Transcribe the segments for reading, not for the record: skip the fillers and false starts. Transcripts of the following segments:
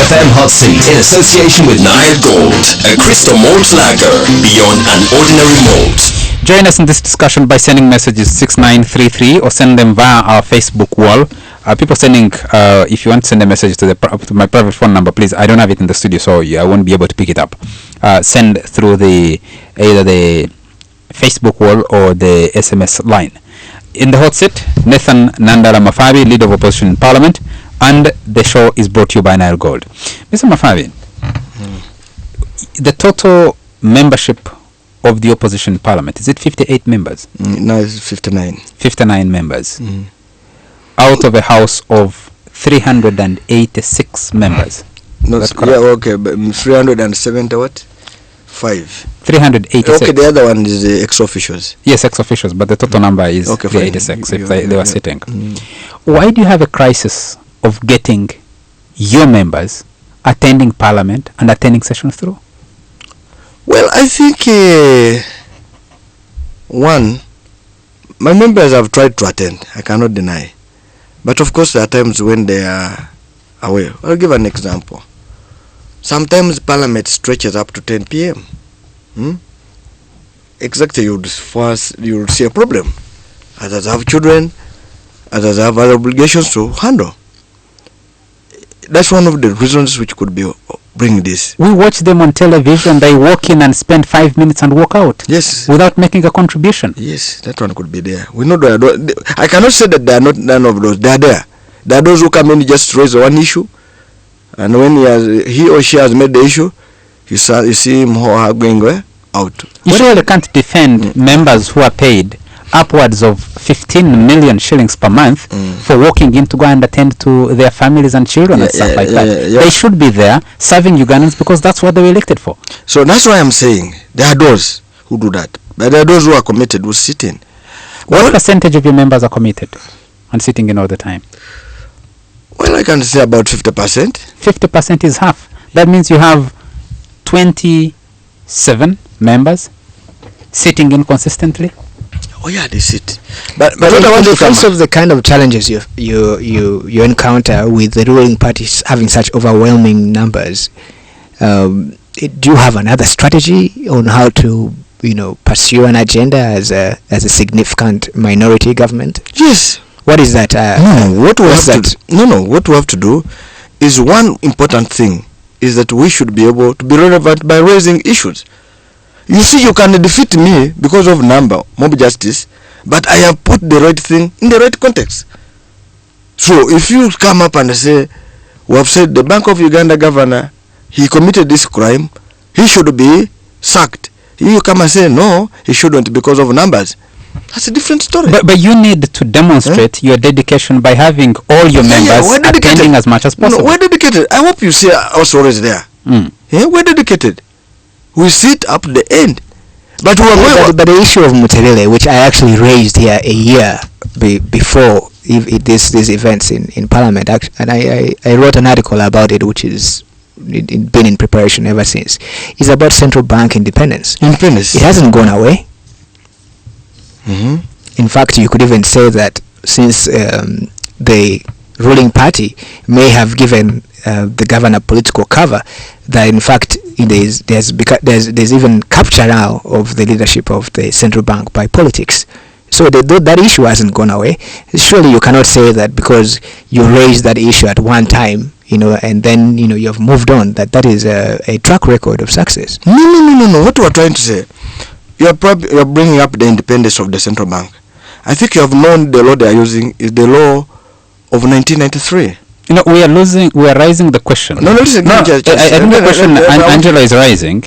KFM Hot Seat in association with Nile Gold, a crystal malt lager beyond an ordinary malt. Join us in this discussion by sending messages 6933 or send them via our Facebook wall. People sending, if you want to send a message to my private phone number, please. I don't have it in the studio, so I won't be able to pick it up. Send through either the Facebook wall or the SMS line. In the hot seat, Hon Nadala Mafabi, Leader of Opposition in Parliament, and the show is brought to you by Nile Gold. Mr. Mafabi, the total membership of the opposition in Parliament, is it 58 members? No, it's 59. 59 members. Out of a house of 386 members. No, okay, but 370 what? 5. 386. Okay, the other one is the ex-officials. Yes, ex-officials, but the total number is 386 if they were sitting. Why do you have a crisis of getting your members attending Parliament and attending sessions through? Well, I think, one, my members have tried to attend, I cannot deny. But of course, there are times when they are away. I'll give an example. Sometimes Parliament stretches up to 10 p.m. Exactly, you'll see a problem. Others have children, others have other obligations to handle. That's one of the reasons which could be bring this. We watch them on television, they walk in and spend 5 minutes and walk out. Yes. Without making a contribution. Yes, that one could be there. We know I cannot say that there are not none of those. They are there. There are those who come in just raise one issue, and when he or she has made the issue, you see him or her going out. You surely can't defend members who are paid upwards of 15 million shillings per month for walking in to go and attend to their families and children and stuff like that. They should be there serving Ugandans because that's what they were elected for. So that's why I'm saying there are those who do that, but there are those who are committed, who sit in. What percentage of your members are committed and sitting in all the time? Well, I can say about 50%. 50% is half. That means you have 27 members sitting in consistently. Oh yeah, they sit. But in the face of the kind of challenges you encounter with the ruling parties having such overwhelming numbers, do you have another strategy on how to pursue an agenda as a significant minority government? Yes. What is that? What we have to do is one important thing is that we should be able to be relevant by raising issues. You see, you can defeat me because of number, mob justice, but I have put the right thing in the right context. So if you come up and say, we have said the Bank of Uganda governor, he committed this crime, he should be sacked. You come and say, no, he shouldn't because of numbers. That's a different story. But you need to demonstrate your dedication by having all your members attending as much as possible. No, we're dedicated. I hope you see us always there. We're dedicated. We sit up to the end. But the issue of Muterele, which I actually raised here a year before these events in Parliament, and I wrote an article about it, which is been in preparation ever since, is about central bank independence. It hasn't gone away. In fact, you could even say that since the ruling party may have given the governor political cover, that in fact there's even capture now of the leadership of the central bank by politics. So that issue hasn't gone away. Surely you cannot say that because you raised that issue at one time, and then you have moved on, that is a track record of success. No. What we are trying to say, you are bringing up the independence of the central bank. I think you have known the law they are using is the law of 1993. We are raising the question. I think the question Angela is raising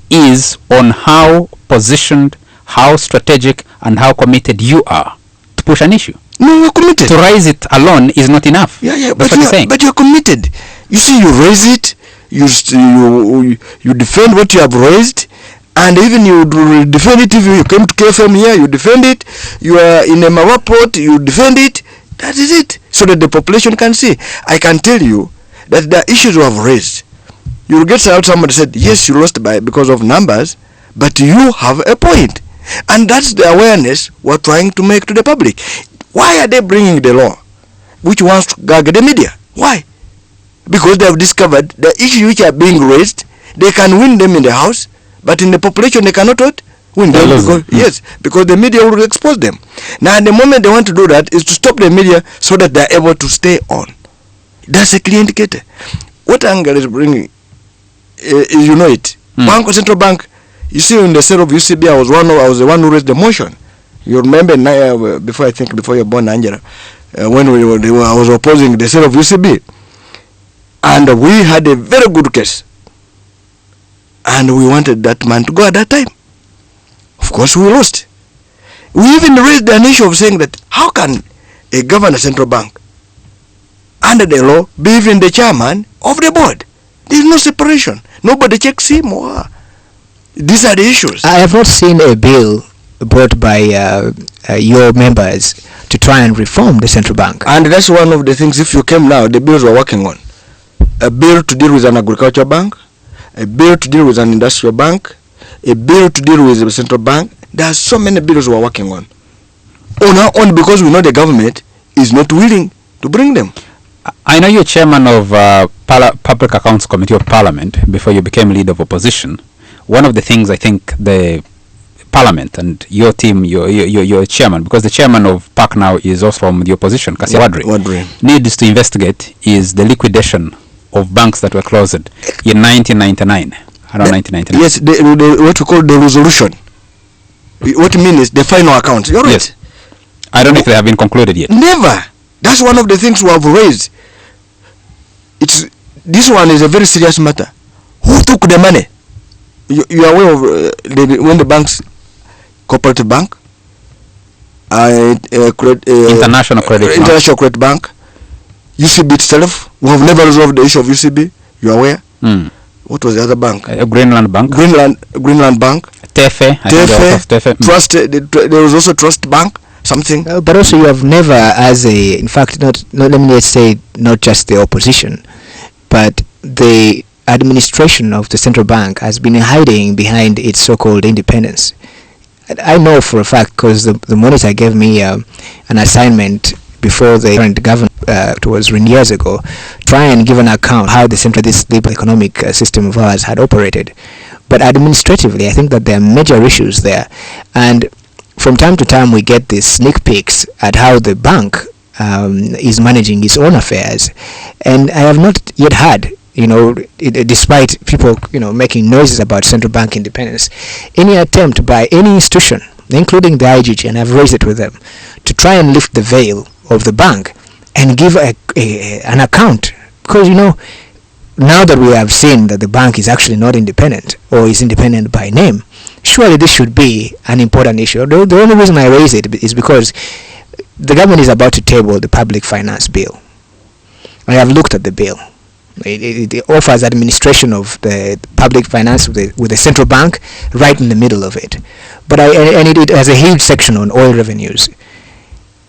is on how positioned, how strategic, and how committed you are to push an issue. No, you're committed. To raise it alone is not enough. Yeah, that's what you're saying. But you're committed. You see, you raise it, you defend what you have raised, and even you defend it. If you came to KFM here, you defend it. You are in a Mawaport, you defend it. That is it. So that the population can see. I can tell you that the issues you have raised, you will get out somebody said, yes, you lost because of numbers, but you have a point. And that's the awareness we're trying to make to the public. Why are they bringing the law which wants to gag the media? Why? because they have discovered the issues which are being raised, they can win them in the house, but in the population they cannot win them. Because, yes, because the media will expose them. Now, the moment they want to do that is to stop the media so that they are able to stay on. That's a clear indicator. What Angle is bringing, you know it. Central Bank, you see, in the sale of UCB, I was the one who raised the motion. You remember before you're born, Angela, when I was opposing the sale of UCB, and we had a very good case, and we wanted that man to go at that time. Of course, we lost. We even raised an issue of saying that how can a governor central bank under the law be even the chairman of the board? There is no separation. Nobody checks him or her. These are the issues. I have not seen a bill brought by your members to try and reform the central bank. And that's one of the things, if you came now, the bills we're working on. A bill to deal with an agricultural bank, a bill to deal with an industrial bank, a bill to deal with the central bank. There are so many bills we're working on. Only because we know the government is not willing to bring them. I know you're chairman of Public Accounts Committee of Parliament before you became leader of opposition. One of the things I think the Parliament and your team, your chairman, because the chairman of PAC now is also from the opposition, Kasi Wadri, needs to investigate is the liquidation of banks that were closed in 1999. Around 1999. Yes, what we call the resolution. What it means is the final account. You're right. Yes. I don't know if they have been concluded yet. Never. That's one of the things we have raised. This one is a very serious matter. Who took the money? You are aware of when the banks, Cooperative Bank, International Credit Bank, UCB itself. We have never resolved the issue of UCB. You are aware? What was the other bank? Greenland Bank. Greenland Bank. Tefe. Trust. There was also Trust Bank. Something. But also, you have never, in fact, not let me say, not just the opposition, but the administration of the central bank has been hiding behind its so-called independence. I know for a fact because the monitor gave me an assignment before the current government, it was years ago, try and give an account how this liberal economic system of ours had operated. But administratively, I think that there are major issues there, and from time to time we get these sneak peeks at how the bank is managing its own affairs, and I have not yet had, despite people making noises about central bank independence, any attempt by any institution, including the IGG, and I've raised it with them, to try and lift the veil of the bank and give an account, because now that we have seen that the bank is actually not independent or is independent by name, surely this should be an important issue. The only reason I raise it is because the government is about to table the public finance bill. I have looked at the bill. It offers administration of the public finance with the central bank right in the middle of it. But it has a huge section on oil revenues.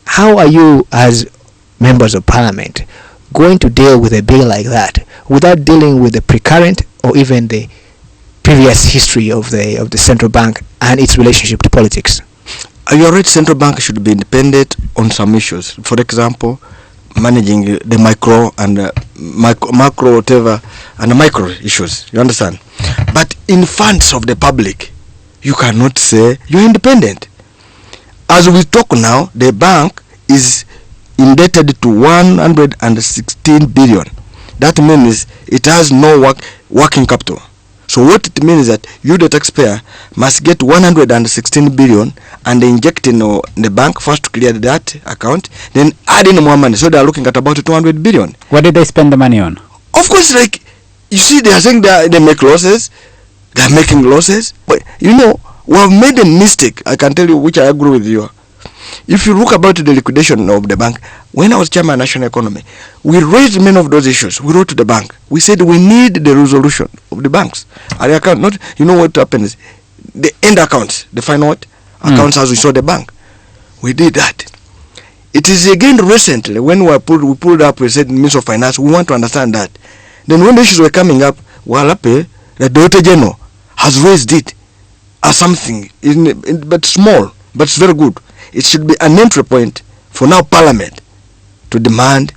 How are you, as members of parliament, going to deal with a bill like that without dealing with the precurrent or even the previous history of the central bank and its relationship to politics? You're right, central bank should be independent on some issues. For example, managing the micro and macro whatever and the micro issues. You understand? But in funds of the public, you cannot say you're independent. As we talk now, the bank is indebted to 116 billion. That means it has no working capital. So what it means is that you, the taxpayer, must get 116 billion and inject in the bank first to clear that account, then add in more money. So they are looking at about 200 billion. What did they spend the money on? Of course, you see, they are saying they make losses. They are making losses. But we have made a mistake. I can tell you, which I agree with you. If you look about the liquidation of the bank, when I was chairman of national economy, we raised many of those issues. We wrote to the bank. We said we need the resolution of the banks. And the account, what happens? The end accounts, the final accounts as we saw the bank. We did that. It is again recently when we pulled up, we said Minister of Finance, we want to understand that. Then when the issues were coming up, the Director General has raised it as something, but small, but it's very good. It should be an entry point for now Parliament to demand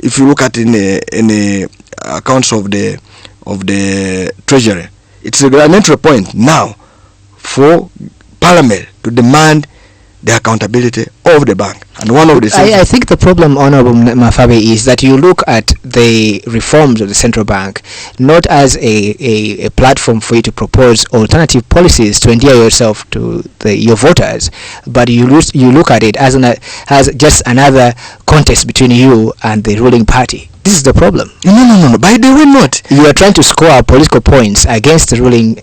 if you look at in the accounts of the treasury, it's an entry point now for Parliament to demand the accountability of the bank. And one of the I think the problem, Honorable Mafabi, is that you look at the reforms of the central bank not as a platform for you to propose alternative policies to endear yourself to your voters, but you look at it as just another contest between you and the ruling party. This is the problem. No. By the way, not. You are trying to score political points against the ruling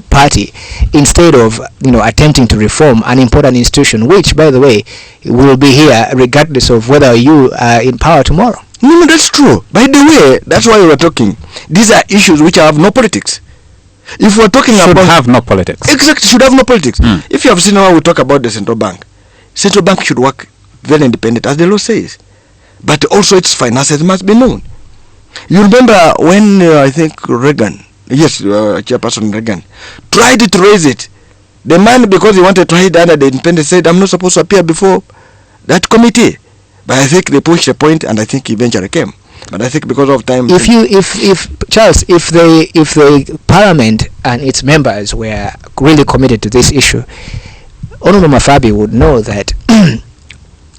party instead of attempting to reform an important institution, which, by the way, will be here regardless of whether you are in power tomorrow. No, that's true. By the way, that's why we're talking. These are issues which have no politics. If we're talking should about have no politics. Exactly, should have no politics. If you have seen how we talk about the central bank should work very independent, as the law says, but also its finances must be known. You remember when I think Reagan, Chairperson Reagan, tried to raise it. The man, because he wanted to hide under the independence, said, I'm not supposed to appear before that committee. But I think they pushed the point, and I think he eventually came. But I think because of time... If the Parliament and its members were really committed to this issue, Honorable Mafabi would know that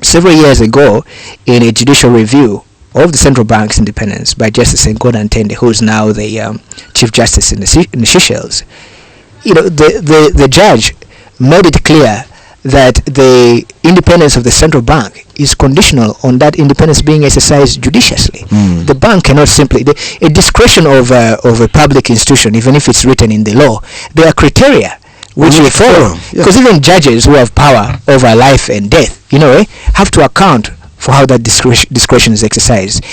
several years ago, in a judicial review of the central bank's independence by Justice Nkoda Ntende, who is now the Chief Justice in the Seychelles, the judge made it clear that the independence of the central bank is conditional on that independence being exercised judiciously. The bank cannot simply... a discretion of a public institution, even if it's written in the law, there are criteria which we follow. Because even judges who have power over life and death, have to account for how that discretion is exercised.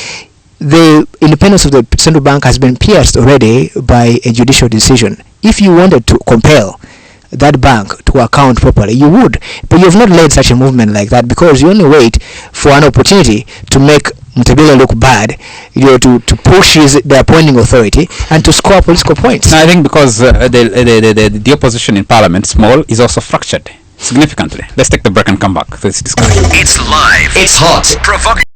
The independence of the central bank has been pierced already by a judicial decision. If you wanted to compel that bank to account properly, you would, but you have not led such a movement like that, because you only wait for an opportunity to make Mutabila look bad, to push the appointing authority and to score political points. No, I think because the opposition in Parliament, small, is also fractured significantly. Let's take the break and come back to this discussion. It's live. It's hot. Provocative.